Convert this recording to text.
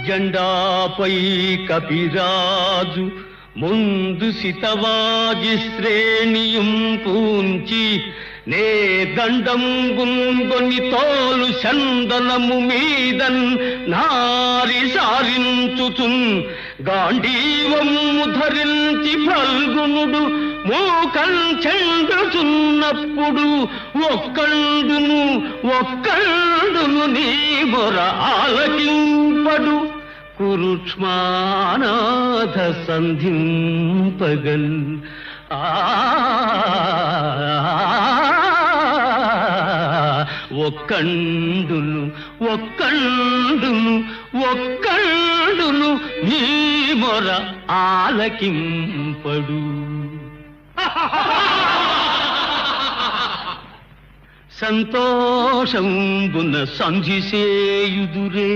జెండాపై కపిరాజు ముందు సితవాజి శ్రేణియం పూంచి నే దండంబుంగొని తోలు చందనము మీదన్ నారి సారించుచున్ గాంధీవము ధరించి ఫల్గునుడు మూకం చెందుచున్నప్పుడు ఒక్కండును నీ మొర ఆలకింపడు కురుక్ష్మానాథ సంధింపగల్ ఒక్కండును నీ మొర ఆలకింపడు. సంతోషంబున సంధిసేయుదురే